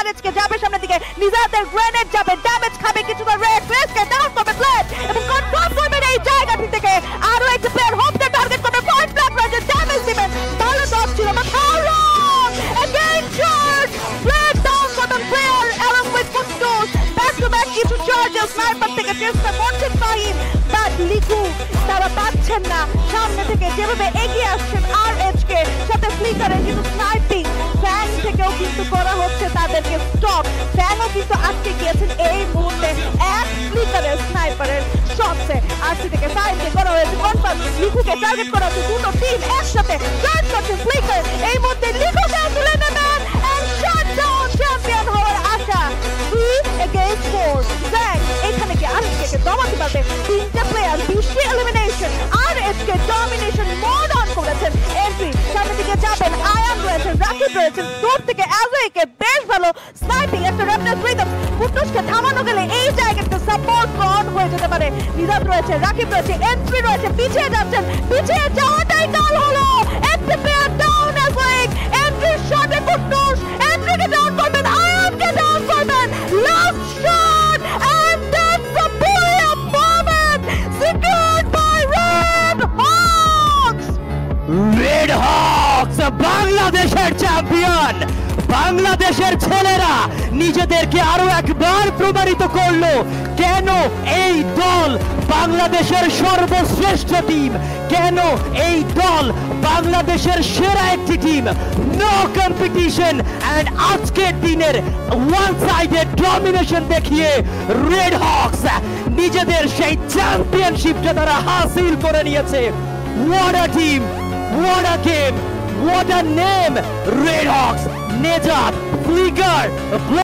আরএচকে যাবে সামনের দিকে, নিজাতের গ্রেনেড যাবে, ড্যামেজ খাবে কিছুটা, রেড রেসকে ডাউন করবে প্লেট এবং কনফার্ম করবেন এই জায়গাটি থেকে আরো একটা প্লেয়ার হোপকে টার্গেট করবে, পয়েন্ট ব্ল্যাক রয়েছে, ড্যামেজ দিবেন, ভালো ডট ছিল but how long again charge plate down করবেন প্লেয়ার অ্যালং উইথ কুটুস, ব্যাক টু ব্যাক কিছু চার্জেস স্নাইপার থেকে চেষ্টা করছেন ফাহিম বাট লিকু তারা পাচ্ছেন না, সামনে থেকে যেভাবে এগিয়ে আসছেন আরএচকে সাথে ফ্লিকারে কিন্তু স্নাইপিং ফ্যান থেকেও কিন্তু করা হচ্ছে তাদেরকে স্টপ, ফ্যানও কিন্তু আটকে গিয়েছেন এই মুহূর্তে এক ফ্লিকারের স্নাইপারের শটসে, আরসি থেকে ফাইনকে করা হয়েছে কনফার্ম, লিকুকে টার্গেট করা হচ্ছে, দুটো টিম একসাথে চার্জ করছে, ফ্লিকার এই মুহূর্তে লিকুকে তুলে নেবেন এন্ড শাট ডাউন চ্যাম্পিয়ন হওয়ার আশা 3 against 4, জ্যাক এখানে কি আরএচকে দমাতে পারবে, তিনটা player 20 elimination, আরএচকে domination mode on করেছেন, এন্ট্রি সামনের দিকে যাবেন, আয়ান রয়েছেন, রাকিব রয়েছেন, দূর থেকে অ্যাজয়কে বেশ ভালো স্নাইপিং একটা র্যাপটার রিদম, কুটুসকে থামানো গেলে এই জায়গাতে সাপোর্ট অন হয়ে যেতে পারে, নিজাত রয়েছে, রাকিব রয়েছে, এন্ট্রি রয়েছে, পিছিয়ে যাচ্ছেন, পিছিয়ে যাওয়াটাই কাল হলো, একটা player down as wake, entry শটে কুটুস এন্ট্রিকে ডাউন করবেন, আয়ানকে ডাউন করবেন, last shot and that's a brilliant moment secured by Red Hawks! Red Hawks বাংলাদেশের চ্যাম্পিয়ন, বাংলাদেশের ছেলেরা নিজেদেরকে আরো একবার প্রমাণিত করলো কেন এই দল বাংলাদেশের সর্বশ্রেষ্ঠ টিম, কেন এই দল বাংলাদেশের সেরা একটি টিম, নো কম্পিটিশন এন্ড আজকের দিনের ওয়ান সাইডেড ডমিনেশন দেখিয়ে রেড হকস নিজেদের সেই চ্যাম্পিয়নশিপটা তারা হাসিল করে নিয়েছে। What a team, what a game, what a name! Red Hawks, Nejat, Flicker,